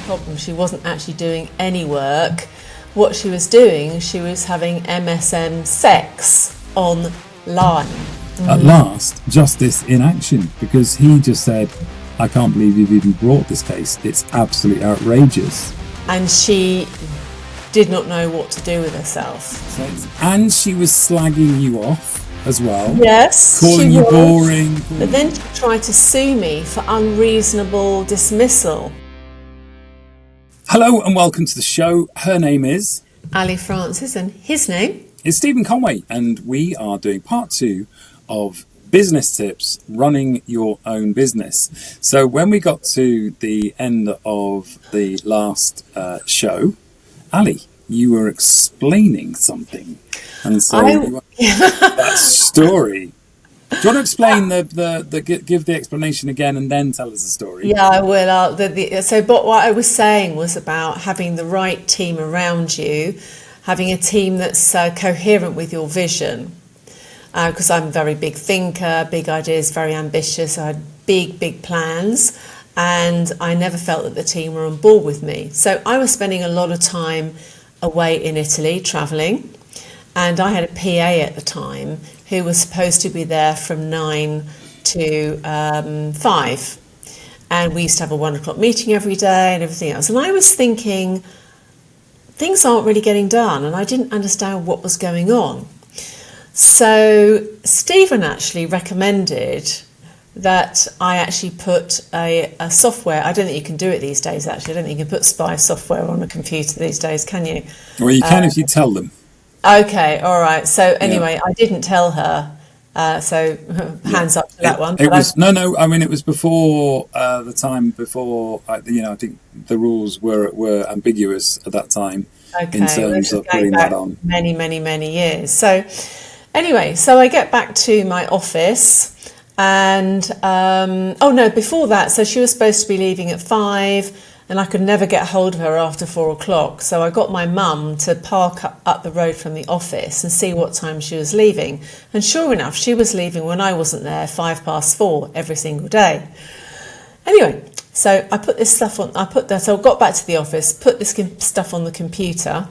problem. She wasn't actually doing any work. What she was doing, she was having MSM sex online. At last, justice in action, because he just said, I can't believe you've even brought this case. It's absolutely outrageous. And she did not know what to do with herself. And she was slagging you off as well. Yes, calling you boring. But then she tried to sue me for unreasonable dismissal. Hello and welcome to the show. Her name is Ali Francis and his name is Stephen Conway, and we are doing part 2 of business tips running your own business. So when we got to the end of the last show, Ali, you were explaining something, and so that story. Do you want to explain give the explanation again and then tell us the story? Yeah, I will. But what I was saying was about having the right team around you, having a team that's coherent with your vision. Because I'm a very big thinker, big ideas, very ambitious. I had big plans, and I never felt that the team were on board with me. So I was spending a lot of time away in Italy, travelling, and I had a PA at the time who was supposed to be there from 9 to 5. And we used to have a 1 o'clock meeting every day and everything else. And I was thinking, things aren't really getting done, and I didn't understand what was going on. So Stephen actually recommended that I actually put a software. I don't think you can do it these days, actually. I don't think you can put spy software on a computer these days, can you? Well, you can if you tell them. Okay, all right. So anyway, I didn't tell her. So hands up to that one. It was no. I mean, it was before the time before. I think the rules were ambiguous at that time in terms of putting that on. Many years. So anyway, so I get back to my office, and before that. So she was supposed to be leaving at 5. And I could never get hold of her after 4 o'clock. So I got my mum to park up the road from the office and see what time she was leaving. And sure enough, she was leaving when I wasn't there, 4:05 every single day. Anyway, so I put this stuff on, so I got back to the office, put this stuff on the computer,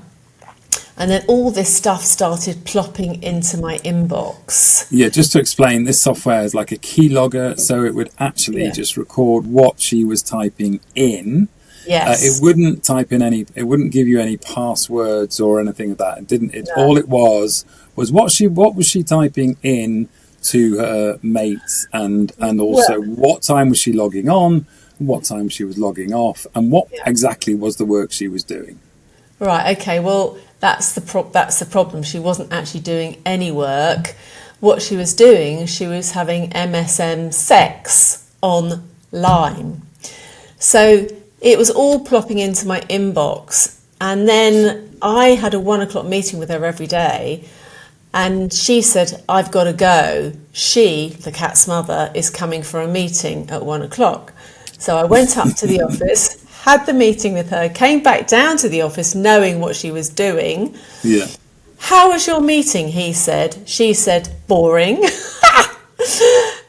and then all this stuff started plopping into my inbox. Yeah, just to explain, this software is like a keylogger, so it would actually just record what she was typing in. Yes. It wouldn't type in it wouldn't give you any passwords or anything of that. It didn't. No. All it was what was she typing in to her mates, and also what time was she logging on, what time she was logging off, and what exactly was the work she was doing. Right. Okay. Well, that's the problem. She wasn't actually doing any work. What she was doing, she was having MSM sex online. So it was all plopping into my inbox. And then I had a 1 o'clock meeting with her every day. And she said, I've got to go. She, the cat's mother, is coming for a meeting at 1 o'clock. So I went up to the office, had the meeting with her, came back down to the office knowing what she was doing. Yeah. How was your meeting? He said. She said, boring.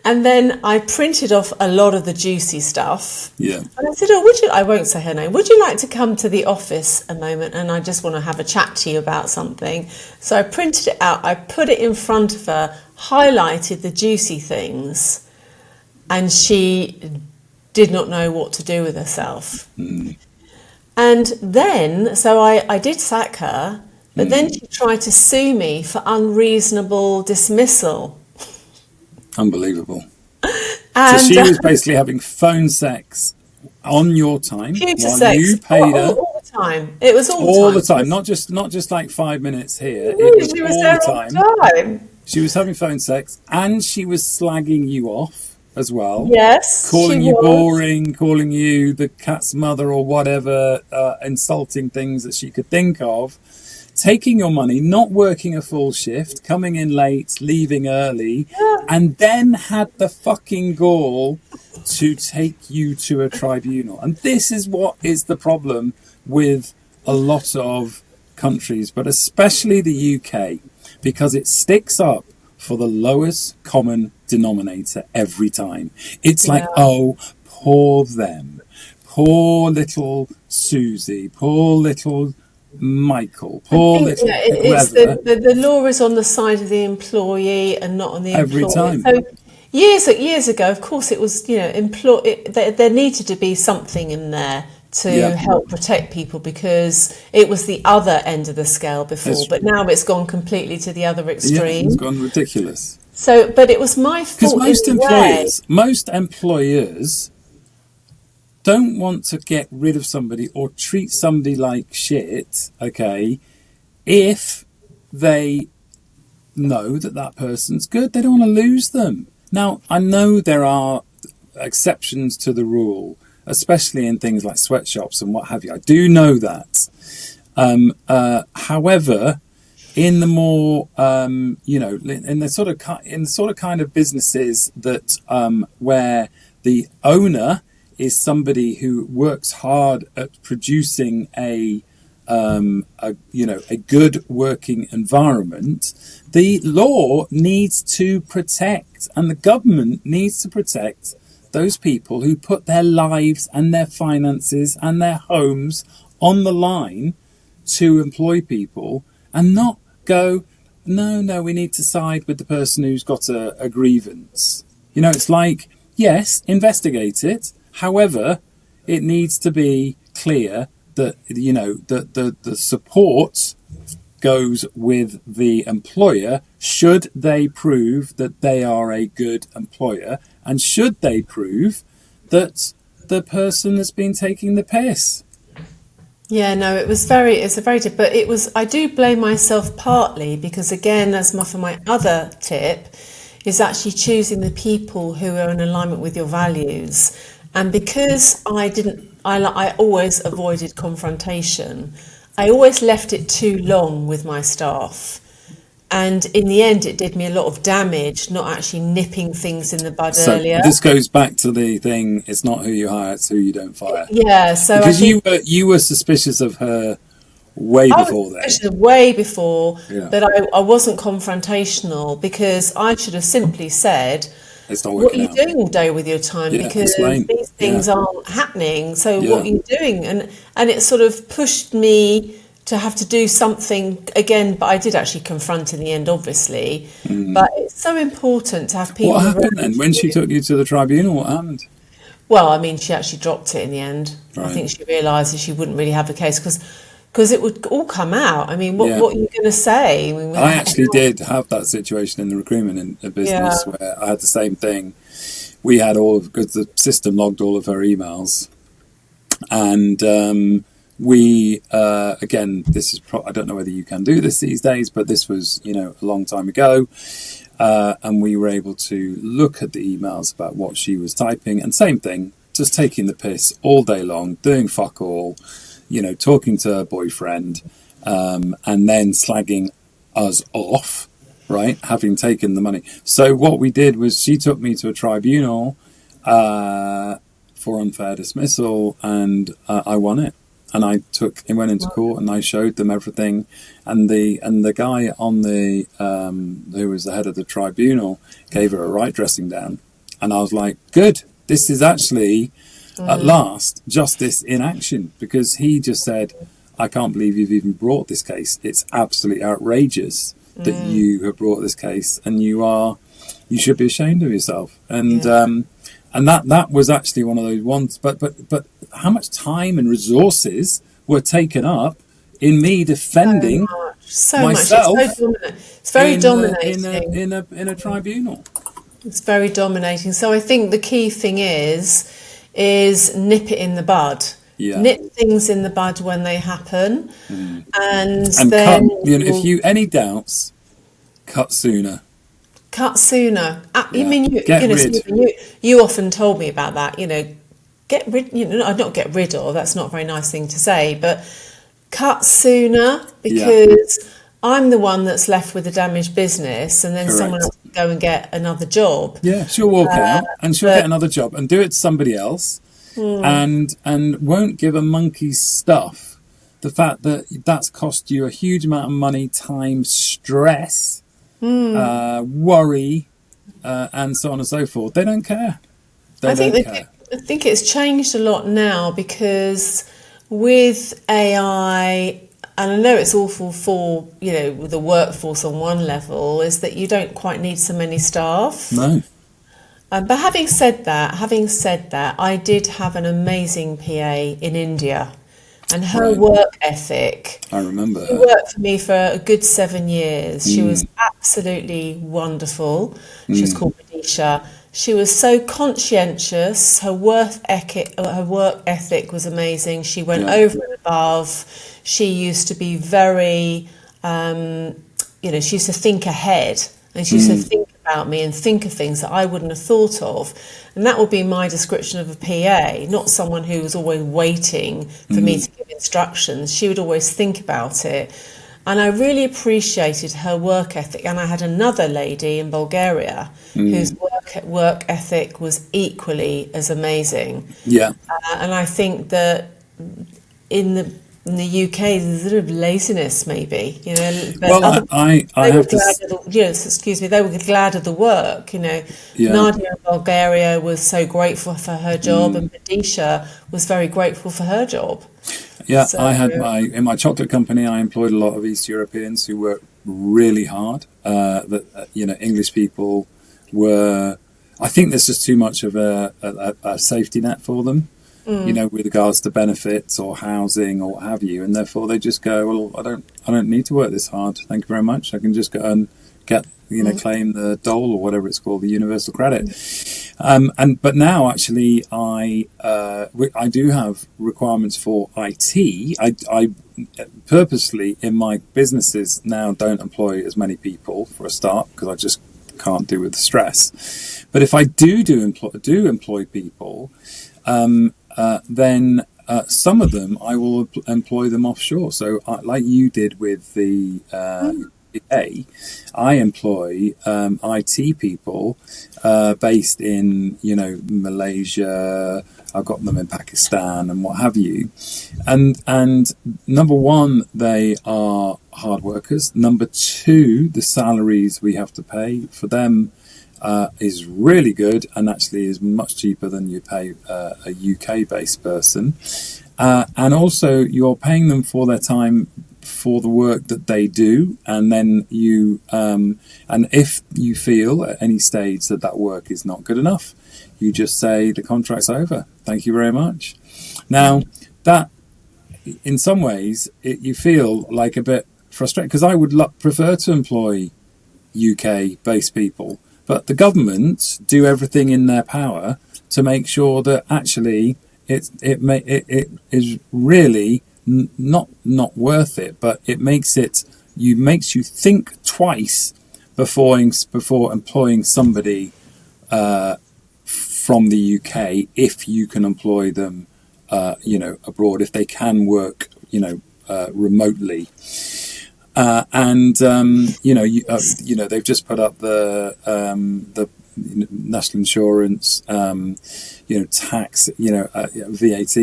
And then I printed off a lot of the juicy stuff. Yeah. And I said, I won't say her name. Would you like to come to the office a moment? And I just want to have a chat to you about something. So I printed it out. I put it in front of her, highlighted the juicy things. And she did not know what to do with herself. Mm. And then, so I did sack her, but then she tried to sue me for unreasonable dismissal. Unbelievable. And, so she was basically having phone sex on your time while you paid her. All the time. It was all the time. Not just like 5 minutes here. She was there all the time. She was having phone sex, and she was slagging you off as well. Yes, calling you boring, calling you the cat's mother or whatever, insulting things that she could think of, taking your money, not working a full shift, coming in late, leaving early, and then had the fucking gall to take you to a tribunal. And this is what is the problem with a lot of countries, but especially the UK, because it sticks up for the lowest common denominator every time. It's like, oh, poor them. Poor little Susie, poor little Michael, I poor think little it's whoever, the law is on the side of the employee and not on the every employer. time. So years ago, of course, it was there needed to be something in there Yeah, to help protect people because it was the other end of the scale before, it's but now it's gone completely to the other yeah, it's extreme. gone ridiculous. So, but it was my Because fault in a way. most employers don't want to get rid of somebody or treat somebody like shit, okay, if they know that that person's good. They don't want to lose them. Now, I know there are exceptions to the rule, especially in things like sweatshops and what have you. I do know that. However, in the more, in the sort of kind of businesses that where the owner is somebody who works hard at producing a good working environment, the law needs to protect, and the government needs to protect those people who put their lives and their finances and their homes on the line to employ people, and not go, no, we need to side with the person who's got a grievance. It's like, yes, investigate it. However, it needs to be clear that that the support goes with the employer should they prove that they are a good employer, and should they prove that the person has been taking the piss. Yeah, no, but I do blame myself partly because again, for my other tip, is actually choosing the people who are in alignment with your values. And because I always avoided confrontation, I always left it too long with my staff. And in the end, it did me a lot of damage, not actually nipping things in the bud So earlier. this goes back to the thing: it's not who you hire, it's who you don't fire. Yeah, so I Because think you were suspicious of her way I was before then. suspicious way before, Yeah, but I wasn't confrontational because I should have simply said, it's not what are working you out. doing all day with your time? Yeah, Because explain. these Yeah, things aren't happening. So what yeah. are you doing? And it sort of pushed me to have to do something again, but I did actually confront in the end, obviously. But it's so important to have What people happened then around when she you. took you to the tribunal? What happened? Well, I mean, she actually dropped it in the end. I Right. think she realised that she wouldn't really have a case because it would all come out. I mean, Yeah. what are you going to say? I mean, I actually did have that situation in the recruitment in a business yeah. where I had the same thing. We had because the system logged all of her emails, and we again, this is I don't know whether you can do this these days, but this was a long time ago, and we were able to look at the emails about what she was typing, and same thing, just taking the piss all day long, doing fuck all, talking to her boyfriend, and then slagging us off, right? Having taken the money. So what we did was she took me to a tribunal for unfair dismissal, and I won it. And I went into court, and I showed them everything, and the guy on the who was the head of the tribunal gave her a right dressing down, and I was like, good, this is actually at last justice in action, because he just said, I can't believe you've even brought this case. It's absolutely outrageous that you have brought this case, and you should be ashamed of yourself. And Yeah. and that was actually one of those ones. But how much time and resources were taken up in me defending So much. It's so myself dominant. It's very dominating. in a tribunal? It's very dominating. So I think the key thing is nip it in the bud. Yeah. Nip things in the bud when they happen, and And then if you any doubts, cut sooner. cut sooner. You Yeah. mean Get rid. Stephen, you often told me about that. Get rid. Not get rid of. That's not a very nice thing to say, but cut sooner because I'm the one that's left with a damaged business, and then someone Correct. else can go and get another job. Yeah, she'll walk out and she'll but- get another job and do it to somebody else, and won't give a monkey's stuff the fact that that's cost you a huge amount of money, time, stress, worry, and so on and so forth. They don't care. They I think don't care. I think it's changed a lot now because with AI, and I know it's awful for, the workforce on one level, is that you don't quite need so many staff. No. But having said that, I did have an amazing PA in India, and her Right. work ethic. I remember She her. worked for me for a good 7 years. She was Mm, absolutely wonderful. She was mm, called Radisha. She was so conscientious. Her work ethic was amazing. She went yeah. over and above. She used to be very, um, she used to think ahead, and she used to Mm, think about me and think of things that I wouldn't have thought of. And that would be my description of a PA, not someone who was always waiting for me mm, to give instructions. She would always think about it. And I really appreciated her work ethic. And I had another lady in Bulgaria whose mm. work ethic was equally as amazing. Yeah. And I think that in the in the UK, there's a sort of laziness, maybe, but Well, other I they were have to. glad of the, yes, excuse me, they were glad of the work. Yeah. Nadia in Bulgaria was so grateful for her job, Mm. and Badisha was very grateful for her job. Yeah, So, I had in my chocolate company. I employed a lot of East Europeans who worked really hard. English people were. I think there's just too much of a safety net for them. With regards to benefits or housing or what have you, and therefore they just go, well, I don't need to work this hard. Thank you very much. I can just go and get, claim the dole or whatever it's called, the universal credit. But now actually, I do have requirements for IT. I purposely in my businesses now don't employ as many people for a start because I just can't do with the stress. But if I do employ people, then some of them I will employ them offshore. So, like you did with the UK, I employ IT people based in Malaysia. I've got them in Pakistan and what have you. And number one, they are hard workers. Number two, the salaries we have to pay for them is really good and actually is much cheaper than you pay a UK-based person. And also, you're paying them for their time for the work that they do, and then and if you feel at any stage that work is not good enough, you just say the contract's over. Thank you very much. Now, that in some ways, you feel like a bit frustrated because I would prefer to employ UK-based people. But the government do everything in their power to make sure that actually it is really not worth it. But it makes you think twice before employing somebody from the UK if you can employ them abroad, if they can work remotely. They've just put up the national insurance, tax, VAT.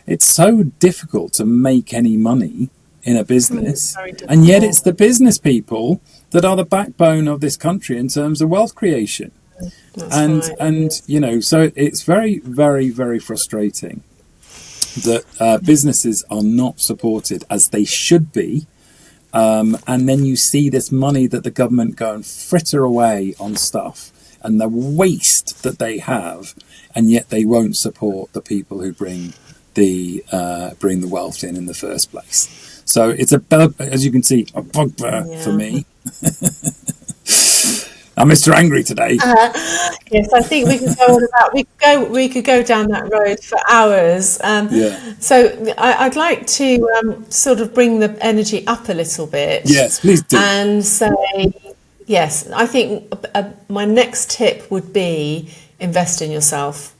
It's so difficult to make any money in a business, and yet it's the business people that are the backbone of this country in terms of wealth creation. So it's very, very, very frustrating that businesses are not supported as they should be. And then you see this money that the government go and fritter away on stuff and the waste that they have, and yet they won't support the people who bring the wealth in the first place. So it's as you can see, a bugbear for me. I'm Mr. Angry today. Yes, I think we could go on about we could go down that road for hours. So I'd like to sort of bring the energy up a little bit. Yes, please do. And say, yes, I think my next tip would be invest in yourself.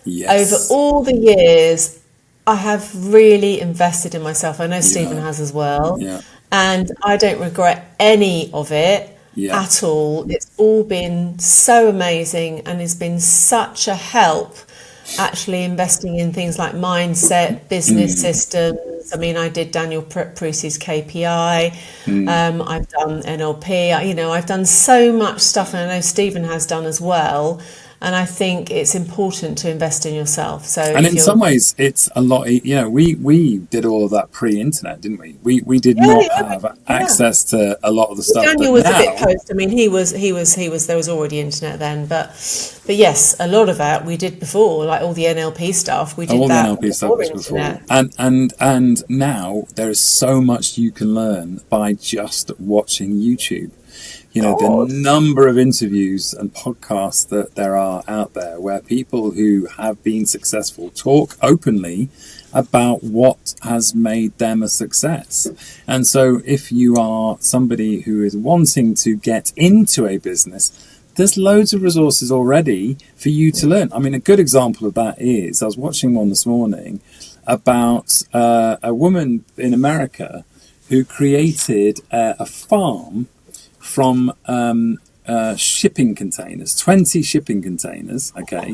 Yes. Over all the years, I have really invested in myself. I know Stephen has as well. Yeah. And I don't regret any of it. At all. It's all been so amazing and has been such a help actually investing in things like mindset, business systems. I mean, I did Daniel Preuss's KPI. I've done NLP. I've done so much stuff, and I know Stephen has done as well. And I think it's important to invest in yourself. So, and in some ways, it's a lot. We did all of that pre-internet, didn't we? We did not have access to a lot of the stuff Daniel that was a bit now. post. I mean, he was. There was already internet then, but yes, a lot of that we did before, like all the NLP stuff. We did All the that NLP stuff was before, internet. and now there is so much you can learn by just watching YouTube. The number of interviews and podcasts that there are out there where people who have been successful talk openly about what has made them a success. And so if you are somebody who is wanting to get into a business, there's loads of resources already for you to learn. I mean, a good example of that is, I was watching one this morning about a woman in America who created a farm from shipping containers, 20 shipping containers, okay?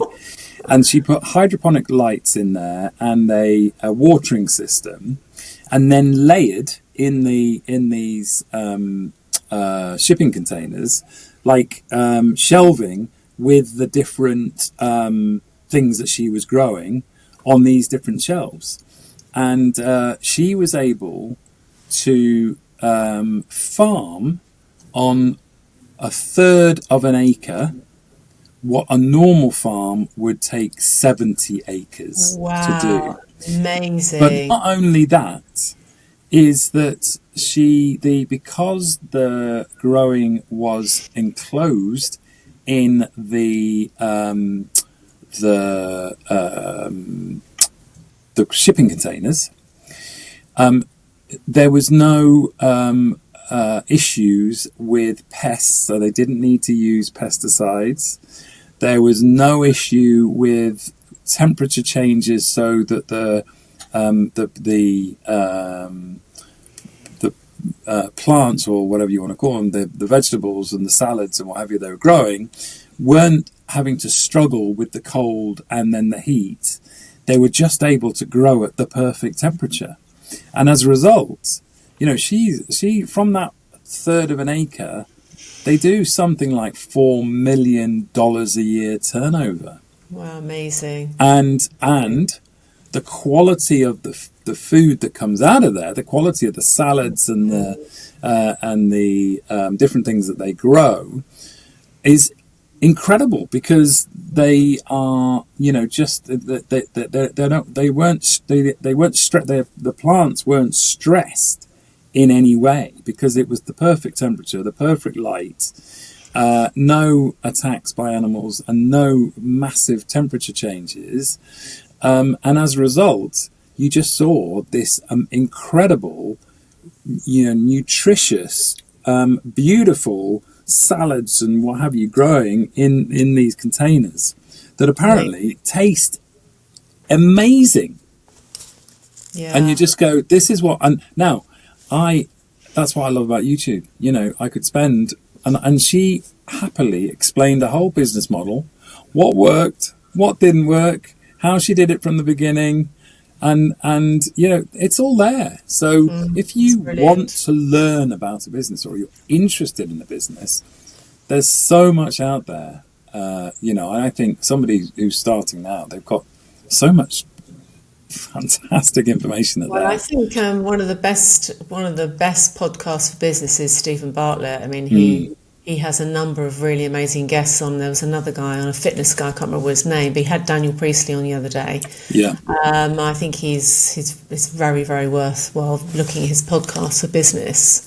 And she put hydroponic lights in there and a watering system, and then layered in these shipping containers, like shelving with the different things that she was growing on these different shelves. And she was able to farm on a third of an acre what a normal farm would take 70 acres to do. Amazing. But not only that, is that because the growing was enclosed in the shipping containers, there was no issues with pests, so they didn't need to use pesticides. There was no issue with temperature changes, so that the plants, or whatever you want to call them, the vegetables and the salads and what have you they were growing, weren't having to struggle with the cold and then the heat. They were just able to grow at the perfect temperature. And as a result, she from that third of an acre, they do something like $4 million a year turnover. Wow, amazing. And the quality of the food that comes out of there, the quality of the salads and the different things that they grow, is incredible, because they are, the plants weren't stressed in any way, because it was the perfect temperature, the perfect light, no attacks by animals, and no massive temperature changes. And as a result, you just saw this incredible, nutritious, beautiful salads and what have you growing in these containers that apparently taste amazing. Yeah. And you just go, this is what... And now, that's what I love about YouTube. I could spend... And she happily explained the whole business model, what worked, what didn't work, how she did it from the beginning, and it's all there. So if you want to learn about a business, or you're interested in a business, there's so much out there. And I think somebody who's starting now, they've got so much fantastic information there. I think one of the best podcasts for business is Stephen Bartlett. I mean, he has a number of really amazing guests on. There was another guy, a fitness guy, I can't remember his name, but he had Daniel Priestley on the other day. Yeah. I think it's very, very worthwhile looking at his podcast for business.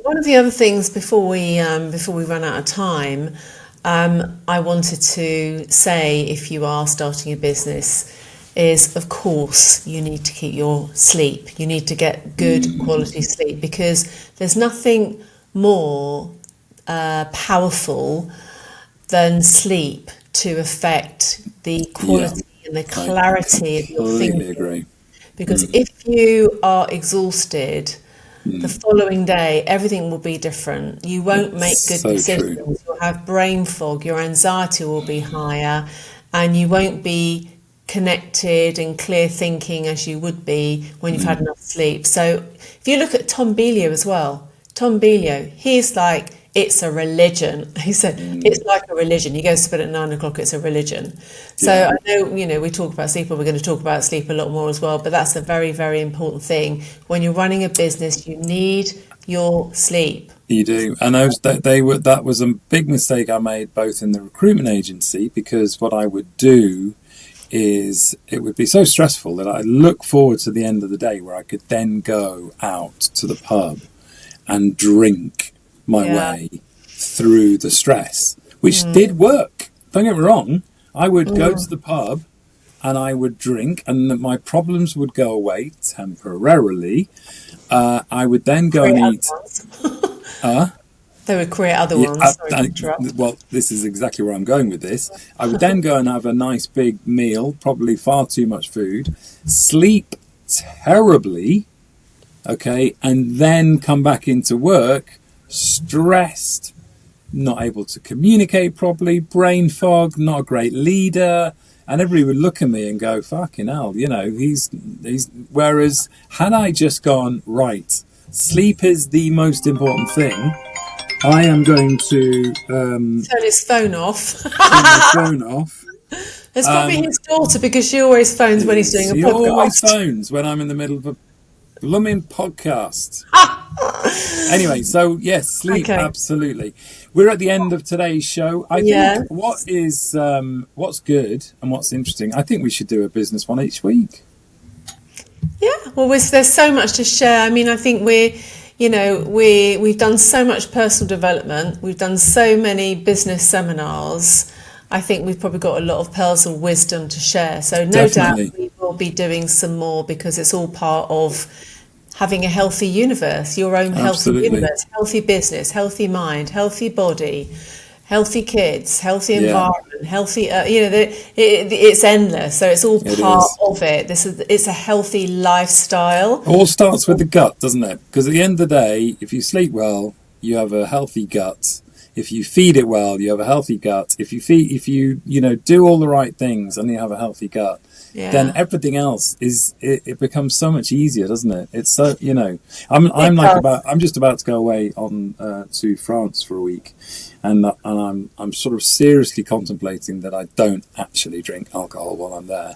One of the other things before we run out of time, I wanted to say, if you are starting a business, is, of course, you need to keep your sleep. You need to get good quality sleep, because there's nothing more powerful than sleep to affect the quality and the clarity of your thinking. Agree. Because if you are exhausted, the following day everything will be different. You won't make good decisions. True. You'll have brain fog. Your anxiety will be higher, and you won't be connected and clear thinking as you would be when you've had enough sleep. So if you look at Tom Bilyeu as well, he's like it's a religion. He said, it's like a religion. You go to bed at 9 o'clock, it's a religion. So Yeah. I know, we talk about sleep, and we're going to talk about sleep a lot more as well, but that's a very, very important thing. When you're running a business, you need your sleep. You do, and that was a big mistake I made both in the recruitment agency, because what I would do is it would be so stressful that I'd look forward to the end of the day where I could then go out to the pub and drink my way through the stress, which did work. Don't get me wrong. I would go to the pub and I would drink, and my problems would go away temporarily. I would then go and eat. They would create other ones. Sorry to interrupt. Well, this is exactly where I'm going with this. I would then go and have a nice big meal, probably far too much food, sleep terribly, okay, and then come back into work stressed, not able to communicate properly, brain fog, not a great leader. And everybody would look at me and go, fucking hell, he's. Whereas, had I just gone, right, sleep is the most important thing, I am going to turn his phone off. turn my phone off. It's probably his daughter, because she always phones when he's doing a podcast. He always phones when I'm in the middle of a blooming podcast. Anyway, so yes, sleep, absolutely. We're at the end of today's show. I think what's good and what's interesting, I think we should do a business one each week. Yeah, well, there's so much to share. I mean, I think we've done so much personal development. We've done so many business seminars. I think we've probably got a lot of pearls of wisdom to share. So no doubt we will be doing some more, because it's all part of having a healthy universe, your own healthy universe, healthy business, healthy mind, healthy body, healthy kids, healthy environment, healthy, it's endless. So it's all part of it. It's a healthy lifestyle. It all starts with the gut, doesn't it? Because at the end of the day, if you sleep well, you have a healthy gut. If you feed it well, you have a healthy gut. If you do all the right things and you have a healthy gut, then everything else it becomes so much easier, doesn't it? It's so, I'm just about to go away on to France for a week, and I'm sort of seriously contemplating that I don't actually drink alcohol while I'm there.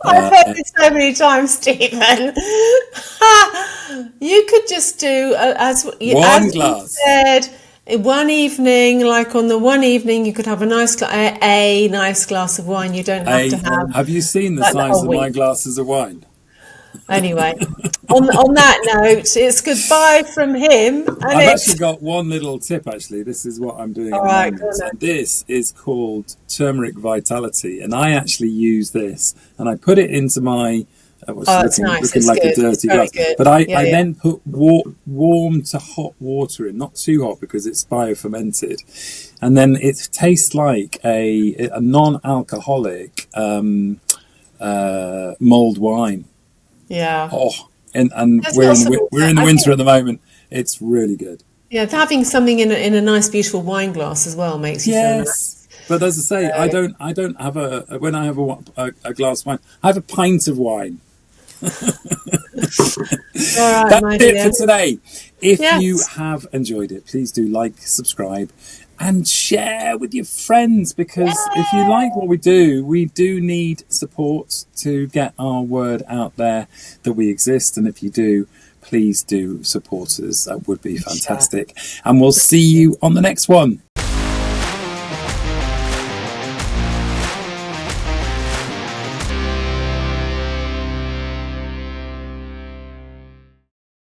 I've heard this so many times, Stephen. You could just do as glass. You said. One evening, like on the one evening, you could have a nice glass of wine. You don't have to have. Have you seen the size of my glasses of wine? Anyway, on that note, it's goodbye from him. I've actually got one little tip. Actually, this is what I'm doing. All right, and this is called turmeric vitality, and I actually use this, and I put it into my. It's nice. Looking like good. a dirty glass. But I then put warm to hot water in, not too hot because it's biofermented, and then it tastes like a non-alcoholic mulled wine. Yeah. Oh, and we're in the winter at the moment. It's really good. Yeah, having something in a nice, beautiful wine glass as well makes you feel nice. But as I say, I don't have when I have a glass of wine, I have a pint of wine. All right, that's it for today. If you have enjoyed it, please do like, subscribe, and share with your friends, because if you like what we do need support to get our word out there that we exist. And if you do, please do support us. That would be fantastic. And we'll see you on the next one.